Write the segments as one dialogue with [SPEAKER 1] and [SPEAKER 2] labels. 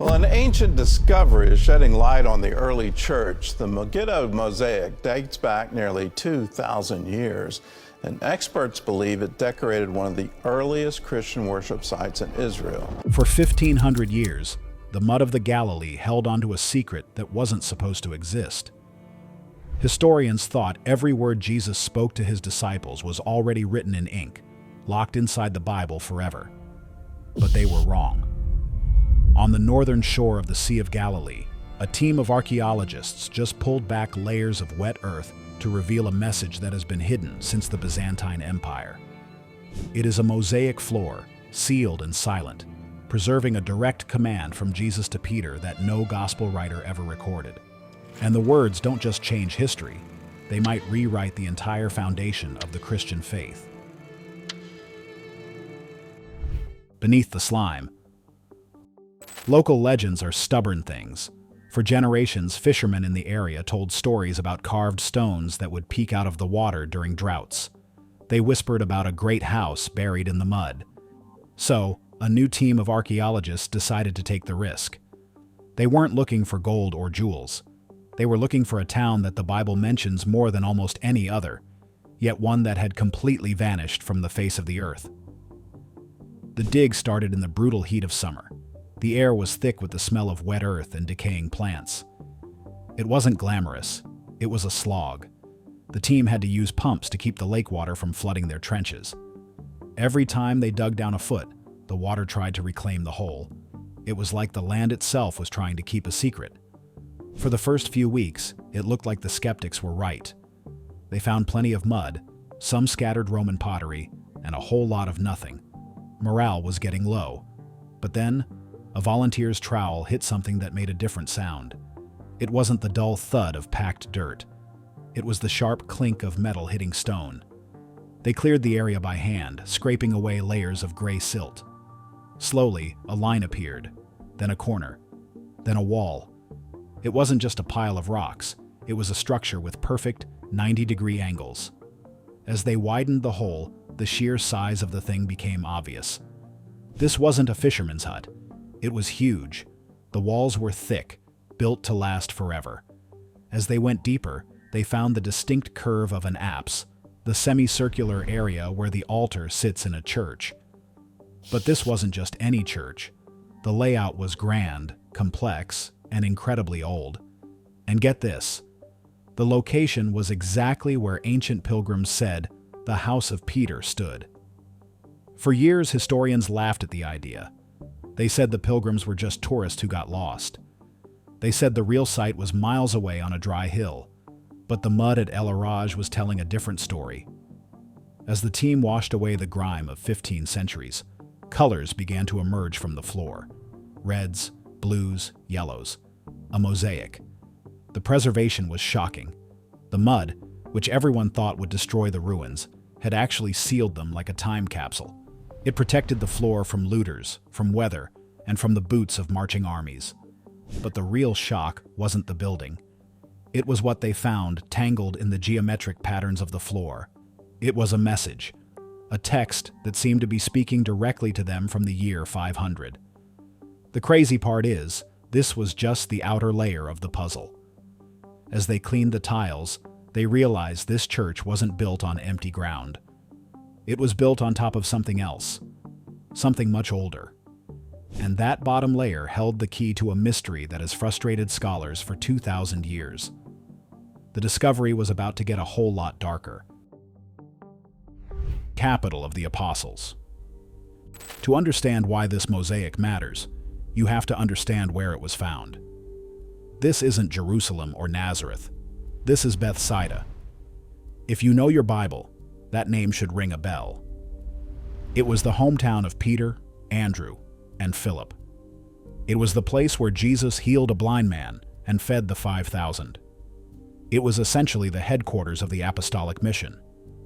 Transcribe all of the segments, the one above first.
[SPEAKER 1] Well, an ancient discovery is shedding light on the early church. The Megiddo Mosaic dates back nearly 2,000 years, and experts believe it decorated one of the earliest Christian worship sites in Israel.
[SPEAKER 2] For 1,500 years, the mud of the Galilee held onto a secret that wasn't supposed to exist. Historians thought every word Jesus spoke to his disciples was already written in ink, locked inside the Bible forever. But they were wrong. On the northern shore of the Sea of Galilee, a team of archaeologists just pulled back layers of wet earth to reveal a message that has been hidden since the Byzantine Empire. It is a mosaic floor, sealed and silent, preserving a direct command from Jesus to Peter that no gospel writer ever recorded. And the words don't just change history, they might rewrite the entire foundation of the Christian faith. Beneath the slime. Local legends are stubborn things. For generations, fishermen in the area told stories about carved stones that would peek out of the water during droughts. They whispered about a great house buried in the mud. So, a new team of archaeologists decided to take the risk. They weren't looking for gold or jewels. They were looking for a town that the Bible mentions more than almost any other, yet one that had completely vanished from the face of the earth. The dig started in the brutal heat of summer. The air was thick with the smell of wet earth and decaying plants. It wasn't glamorous. It was a slog. The team had to use pumps to keep the lake water from flooding their trenches. Every time they dug down a foot, the water tried to reclaim the hole. It was like the land itself was trying to keep a secret. For the first few weeks, it looked like the skeptics were right. They found plenty of mud, some scattered Roman pottery, and a whole lot of nothing. Morale was getting low. But then, a volunteer's trowel hit something that made a different sound. It wasn't the dull thud of packed dirt. It was the sharp clink of metal hitting stone. They cleared the area by hand, scraping away layers of gray silt. Slowly, a line appeared, then a corner, then a wall. It wasn't just a pile of rocks, it was a structure with perfect 90-degree angles. As they widened the hole, the sheer size of the thing became obvious. This wasn't a fisherman's hut. It was huge. The walls were thick, built to last forever. As they went deeper, they found the distinct curve of an apse, the semicircular area where the altar sits in a church. But this wasn't just any church. The layout was grand, complex, and incredibly old. And get this, the location was exactly where ancient pilgrims said the house of Peter stood. For years, historians laughed at the idea. They said the pilgrims were just tourists who got lost. They said the real site was miles away on a dry hill, but the mud at El-Araj was telling a different story. As the team washed away the grime of 15 centuries, colors began to emerge from the floor. Reds, blues, yellows. A mosaic. The preservation was shocking. The mud, which everyone thought would destroy the ruins, had actually sealed them like a time capsule. It protected the floor from looters, from weather, and from the boots of marching armies. But the real shock wasn't the building. It was what they found tangled in the geometric patterns of the floor. It was a message, a text that seemed to be speaking directly to them from the year 500. The crazy part is, this was just the outer layer of the puzzle. As they cleaned the tiles, they realized this church wasn't built on empty ground. It was built on top of something else, something much older. And that bottom layer held the key to a mystery that has frustrated scholars for 2,000 years. The discovery was about to get a whole lot darker. Capital of the Apostles. To understand why this mosaic matters, you have to understand where it was found. This isn't Jerusalem or Nazareth. This is Bethsaida. If you know your Bible, that name should ring a bell. It was the hometown of Peter, Andrew, and Philip. It was the place where Jesus healed a blind man and fed the 5,000. It was essentially the headquarters of the apostolic mission.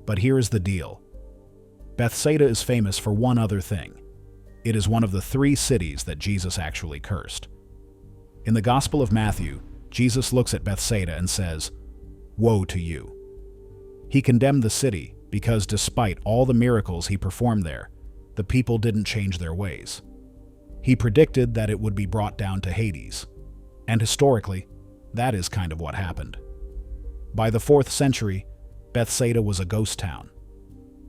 [SPEAKER 2] But here is the deal. Bethsaida is famous for one other thing. It is one of the 3 cities that Jesus actually cursed. In the Gospel of Matthew, Jesus looks at Bethsaida and says, "Woe to you." He condemned the city because despite all the miracles he performed there, the people didn't change their ways. He predicted that it would be brought down to Hades. And historically, that is kind of what happened. By the 4th century, Bethsaida was a ghost town.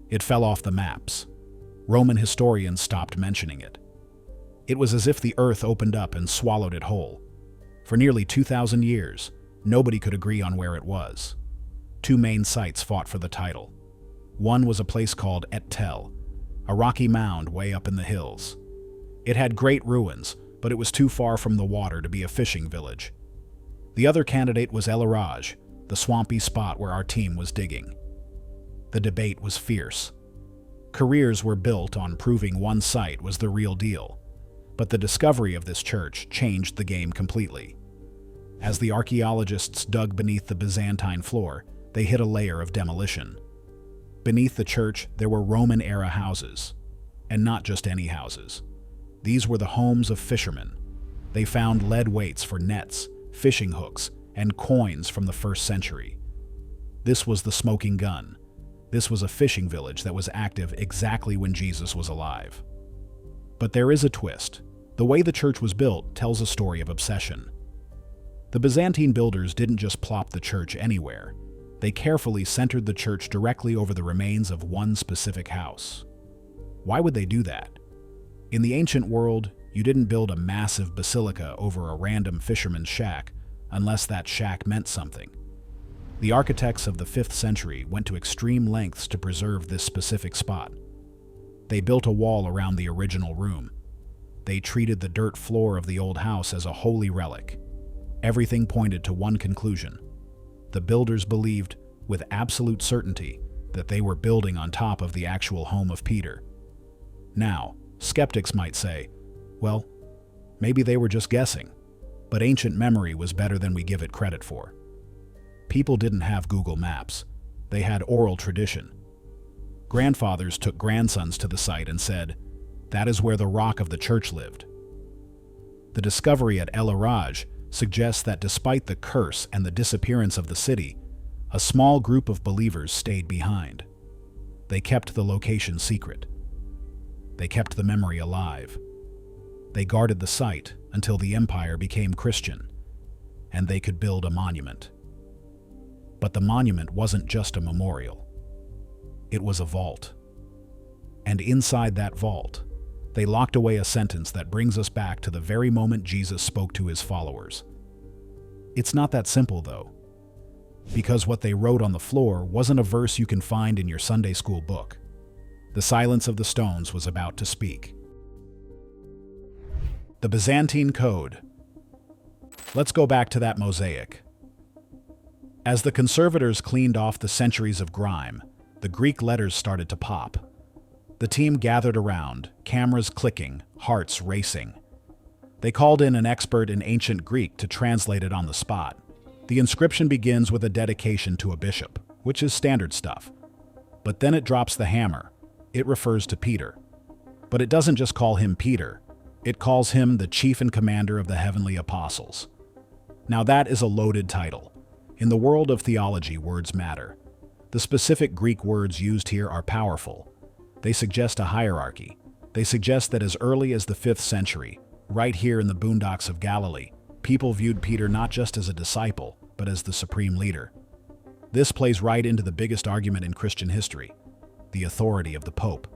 [SPEAKER 2] It fell off the maps. Roman historians stopped mentioning it. It was as if the earth opened up and swallowed it whole. For nearly 2,000 years, nobody could agree on where it was. Two main sites fought for the title. One was a place called Et-Tel, a rocky mound way up in the hills. It had great ruins, but it was too far from the water to be a fishing village. The other candidate was El-Araj, the swampy spot where our team was digging. The debate was fierce. Careers were built on proving one site was the real deal, but the discovery of this church changed the game completely. As the archaeologists dug beneath the Byzantine floor, they hit a layer of demolition. Beneath the church, there were Roman-era houses, and not just any houses. These were the homes of fishermen. They found lead weights for nets, fishing hooks, and coins from the 1st century. This was the smoking gun. This was a fishing village that was active exactly when Jesus was alive. But there is a twist. The way the church was built tells a story of obsession. The Byzantine builders didn't just plop the church anywhere. They carefully centered the church directly over the remains of one specific house. Why would they do that? In the ancient world, you didn't build a massive basilica over a random fisherman's shack unless that shack meant something. The architects of the 5th century went to extreme lengths to preserve this specific spot. They built a wall around the original room. They treated the dirt floor of the old house as a holy relic. Everything pointed to one conclusion. The builders believed, with absolute certainty, that they were building on top of the actual home of Peter. Now, skeptics might say, well, maybe they were just guessing, but ancient memory was better than we give it credit for. People didn't have Google Maps. They had oral tradition. Grandfathers took grandsons to the site and said, that is where the rock of the church lived. The discovery at El-Araj suggests that despite the curse and the disappearance of the city, a small group of believers stayed behind. They kept the location secret. They kept the memory alive. They guarded the site until the empire became Christian, and they could build a monument. But the monument wasn't just a memorial. It was a vault. And inside that vault, they locked away a sentence that brings us back to the very moment Jesus spoke to his followers. It's not that simple, though, because what they wrote on the floor wasn't a verse you can find in your Sunday school book. The silence of the stones was about to speak. The Byzantine Code. Let's go back to that Mosaic. As the conservators cleaned off the centuries of grime, the Greek letters started to pop. The team gathered around, cameras clicking, hearts racing. They called in an expert in ancient Greek to translate it on the spot. The inscription begins with a dedication to a bishop, which is standard stuff. But then it drops the hammer. It refers to Peter. But it doesn't just call him Peter. It calls him the chief and commander of the heavenly apostles. Now that is a loaded title. In the world of theology, words matter. The specific Greek words used here are powerful. They suggest a hierarchy. They suggest that as early as the 5th century, right here in the boondocks of Galilee, people viewed Peter not just as a disciple, but as the supreme leader. This plays right into the biggest argument in Christian history, the authority of the Pope.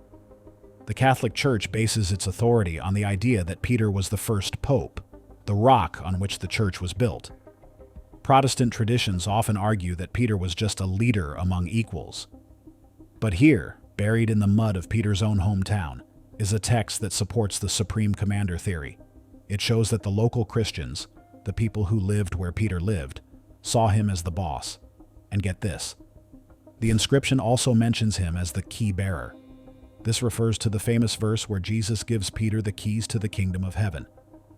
[SPEAKER 2] The Catholic Church bases its authority on the idea that Peter was the first pope, the rock on which the church was built. Protestant traditions often argue that Peter was just a leader among equals. But here, buried in the mud of Peter's own hometown, is a text that supports the supreme commander theory. It shows that the local Christians, the people who lived where Peter lived, saw him as the boss. And get this, the inscription also mentions him as the key bearer. This refers to the famous verse where Jesus gives Peter the keys to the kingdom of heaven.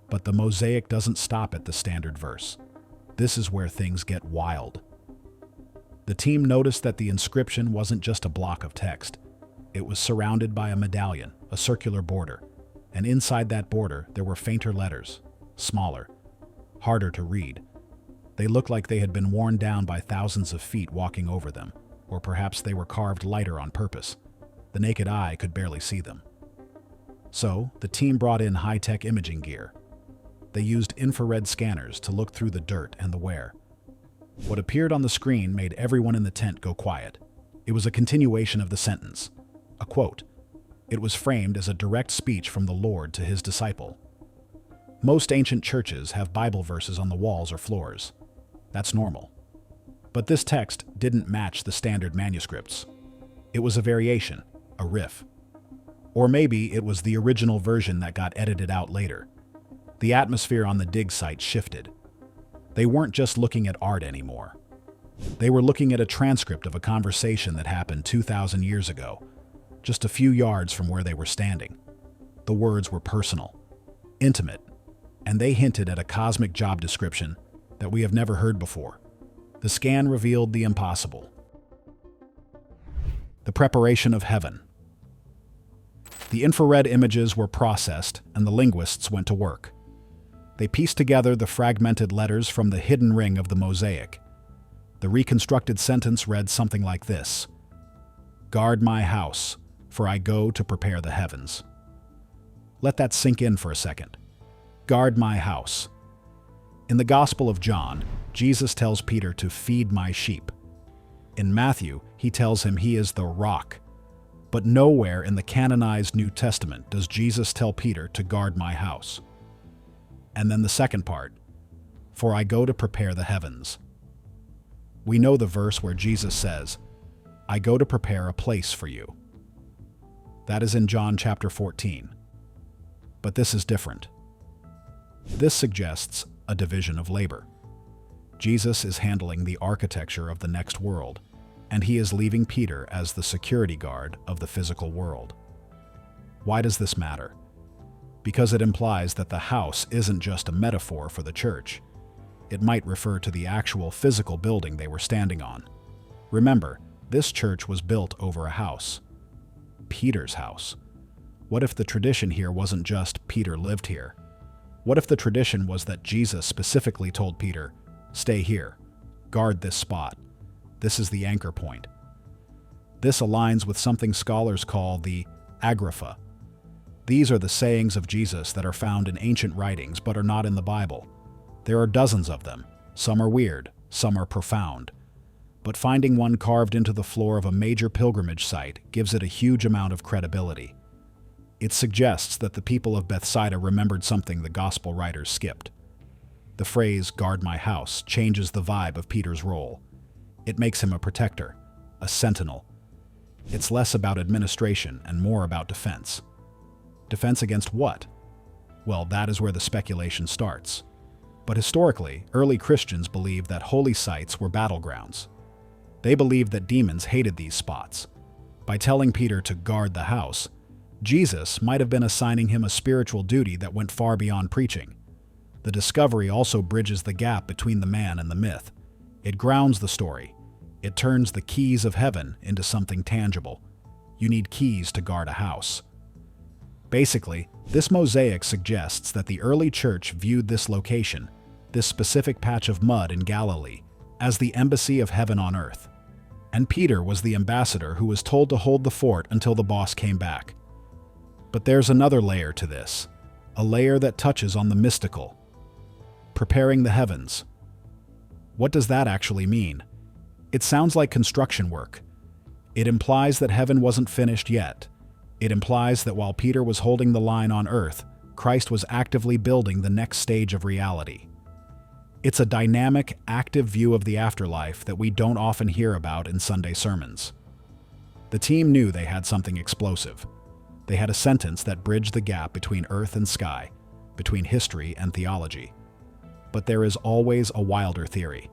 [SPEAKER 2] But the Mosaic doesn't stop at the standard verse. This is where things get wild. The team noticed that the inscription wasn't just a block of text. It was surrounded by a medallion, a circular border. And inside that border, there were fainter letters, smaller, harder to read. They looked like they had been worn down by thousands of feet walking over them, or perhaps they were carved lighter on purpose. The naked eye could barely see them. So, the team brought in high-tech imaging gear. They used infrared scanners to look through the dirt and the wear. What appeared on the screen made everyone in the tent go quiet. It was a continuation of the sentence, a quote. It was framed as a direct speech from the Lord to his disciple. Most ancient churches have Bible verses on the walls or floors. That's normal. But this text didn't match the standard manuscripts. It was a variation, a riff. Or maybe it was the original version that got edited out later. The atmosphere on the dig site shifted. They weren't just looking at art anymore. They were looking at a transcript of a conversation that happened 2,000 years ago, just a few yards from where they were standing. The words were personal, intimate, and they hinted at a cosmic job description that we have never heard before. The scan revealed the impossible. The preparation of heaven. The infrared images were processed, and the linguists went to work. They pieced together the fragmented letters from the hidden ring of the Mosaic. The reconstructed sentence read something like this: "Guard my house, for I go to prepare the heavens." Let that sink in for a second. Guard my house. In the Gospel of John, Jesus tells Peter to feed my sheep. In Matthew, he tells him he is the rock. But nowhere in the canonized New Testament does Jesus tell Peter to guard my house. And then the second part, "For I go to prepare the heavens." We know the verse where Jesus says, "I go to prepare a place for you." That is in John chapter 14. But this is different. This suggests a division of labor. Jesus is handling the architecture of the next world, and he is leaving Peter as the security guard of the physical world. Why does this matter? Because it implies that the house isn't just a metaphor for the church. It might refer to the actual physical building they were standing on. Remember, this church was built over a house. Peter's house. What if the tradition here wasn't just Peter lived here? What if the tradition was that Jesus specifically told Peter, "Stay here, guard this spot. This is the anchor point." This aligns with something scholars call the Agrapha. These are the sayings of Jesus that are found in ancient writings but are not in the Bible. There are dozens of them. Some are weird, some are profound. But finding one carved into the floor of a major pilgrimage site gives it a huge amount of credibility. It suggests that the people of Bethsaida remembered something the gospel writers skipped. The phrase, "guard my house," changes the vibe of Peter's role. It makes him a protector, a sentinel. It's less about administration and more about defense. Defense against what? Well, that is where the speculation starts. But historically, early Christians believed that holy sites were battlegrounds. They believed that demons hated these spots. By telling Peter to guard the house, Jesus might have been assigning him a spiritual duty that went far beyond preaching. The discovery also bridges the gap between the man and the myth. It grounds the story. It turns the keys of heaven into something tangible. You need keys to guard a house. Basically, this mosaic suggests that the early church viewed this location, this specific patch of mud in Galilee, as the embassy of heaven on earth. And Peter was the ambassador who was told to hold the fort until the boss came back. But there's another layer to this, a layer that touches on the mystical. Preparing the heavens. What does that actually mean? It sounds like construction work. It implies that heaven wasn't finished yet. It implies that while Peter was holding the line on earth, Christ was actively building the next stage of reality. It's a dynamic, active view of the afterlife that we don't often hear about in Sunday sermons. The team knew they had something explosive. They had a sentence that bridged the gap between earth and sky, between history and theology. But there is always a wilder theory.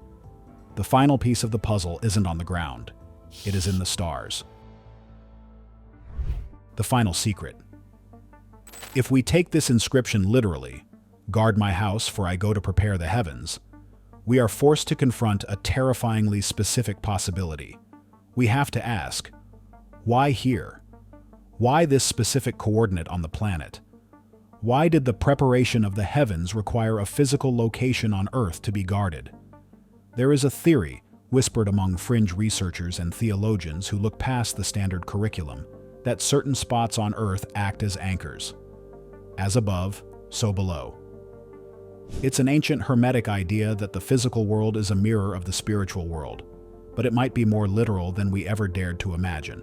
[SPEAKER 2] The final piece of the puzzle isn't on the ground. It is in the stars. The final secret. If we take this inscription literally, "Guard my house, for I go to prepare the heavens," we are forced to confront a terrifyingly specific possibility. We have to ask, why here? Why this specific coordinate on the planet? Why did the preparation of the heavens require a physical location on Earth to be guarded? There is a theory, whispered among fringe researchers and theologians who look past the standard curriculum, that certain spots on Earth act as anchors. As above, so below. It's an ancient Hermetic idea that the physical world is a mirror of the spiritual world, but it might be more literal than we ever dared to imagine.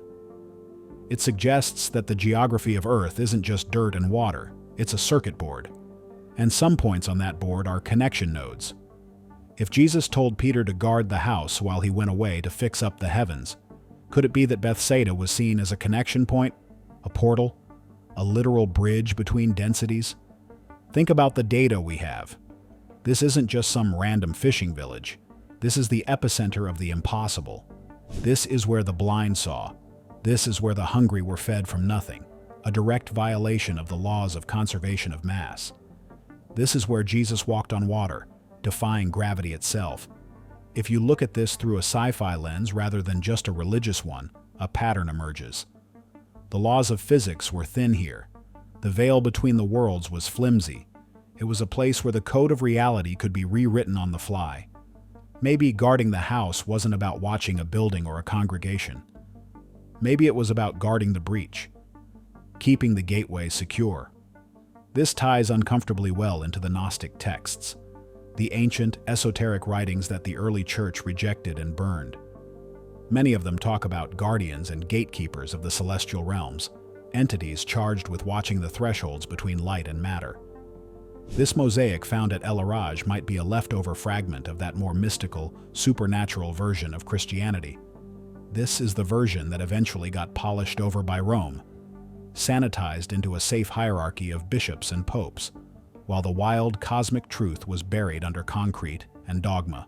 [SPEAKER 2] It suggests that the geography of Earth isn't just dirt and water, it's a circuit board. And some points on that board are connection nodes. If Jesus told Peter to guard the house while he went away to fix up the heavens, could it be that Bethsaida was seen as a connection point, a portal, a literal bridge between densities? Think about the data we have. This isn't just some random fishing village. This is the epicenter of the impossible. This is where the blind saw. This is where the hungry were fed from nothing, a direct violation of the laws of conservation of mass. This is where Jesus walked on water, defying gravity itself. If you look at this through a sci-fi lens rather than just a religious one, a pattern emerges. The laws of physics were thin here. The veil between the worlds was flimsy. It was a place where the code of reality could be rewritten on the fly. Maybe guarding the house wasn't about watching a building or a congregation. Maybe it was about guarding the breach, keeping the gateway secure. This ties uncomfortably well into the Gnostic texts, the ancient, esoteric writings that the early church rejected and burned. Many of them talk about guardians and gatekeepers of the celestial realms, entities charged with watching the thresholds between light and matter. This mosaic found at El-Araj might be a leftover fragment of that more mystical, supernatural version of Christianity. This is the version that eventually got polished over by Rome, sanitized into a safe hierarchy of bishops and popes, while the wild cosmic truth was buried under concrete and dogma.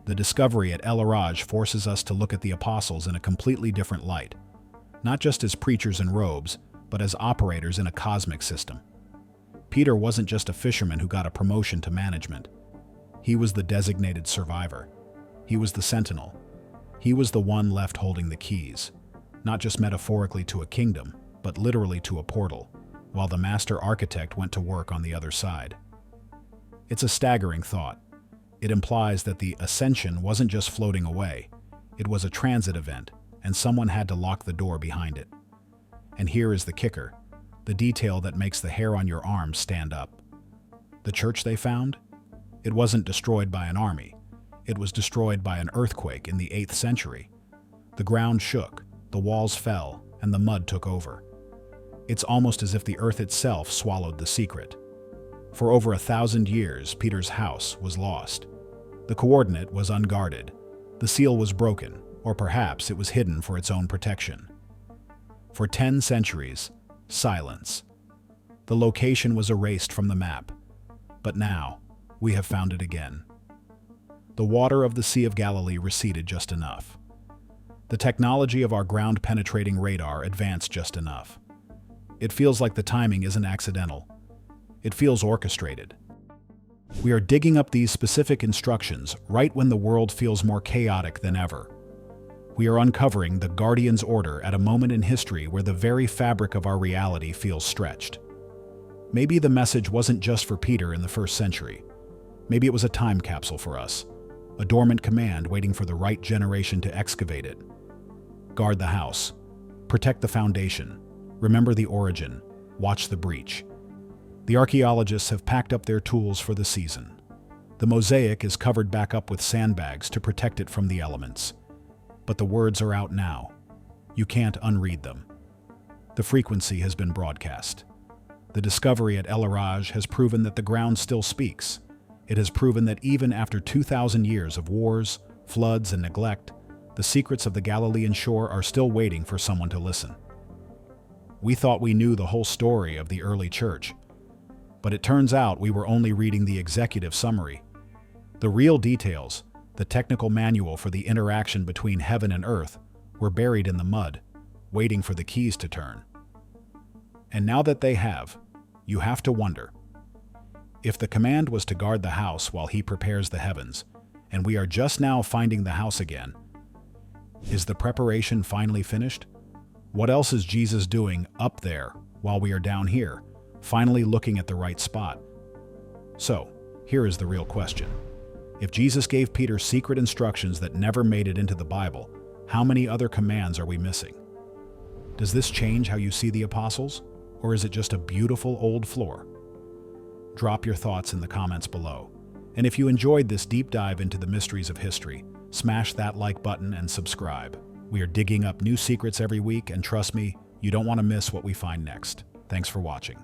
[SPEAKER 2] The discovery at El-Araj forces us to look at the apostles in a completely different light, not just as preachers in robes, but as operators in a cosmic system. Peter wasn't just a fisherman who got a promotion to management. He was the designated survivor. He was the sentinel. He was the one left holding the keys, not just metaphorically to a kingdom, but literally to a portal, while the master architect went to work on the other side. It's a staggering thought. It implies that the ascension wasn't just floating away. It was a transit event, and someone had to lock the door behind it. And here is the kicker, the detail that makes the hair on your arms stand up. The church they found? It wasn't destroyed by an army. It was destroyed by an earthquake in the 8th century. The ground shook, the walls fell, and the mud took over. It's almost as if the earth itself swallowed the secret. For over 1,000 years, Peter's house was lost. The coordinate was unguarded. The seal was broken, or perhaps it was hidden for its own protection. For 10 centuries, silence. The location was erased from the map. But now, we have found it again. The water of the Sea of Galilee receded just enough. The technology of our ground-penetrating radar advanced just enough. It feels like the timing isn't accidental. It feels orchestrated. We are digging up these specific instructions right when the world feels more chaotic than ever. We are uncovering the Guardian's order at a moment in history where the very fabric of our reality feels stretched. Maybe the message wasn't just for Peter in the 1st century. Maybe it was a time capsule for us, a dormant command waiting for the right generation to excavate it. Guard the house. Protect the foundation. Remember the origin. Watch the breach. The archaeologists have packed up their tools for the season. The mosaic is covered back up with sandbags to protect it from the elements. But the words are out now. You can't unread them. The frequency has been broadcast. The discovery at El-Araj has proven that the ground still speaks. It has proven that even after 2,000 years of wars, floods, and neglect, the secrets of the Galilean shore are still waiting for someone to listen. We thought we knew the whole story of the early church, but it turns out we were only reading the executive summary. The real details, the technical manual for the interaction between heaven and earth, were buried in the mud, waiting for the keys to turn. And now that they have, you have to wonder. If the command was to guard the house while he prepares the heavens, and we are just now finding the house again, is the preparation finally finished? What else is Jesus doing up there while we are down here, finally looking at the right spot? So, here is the real question. If Jesus gave Peter secret instructions that never made it into the Bible, how many other commands are we missing? Does this change how you see the apostles? Or is it just a beautiful old floor? Drop your thoughts in the comments below. And if you enjoyed this deep dive into the mysteries of history, smash that like button and subscribe. We are digging up new secrets every week, and trust me, you don't want to miss what we find next. Thanks for watching.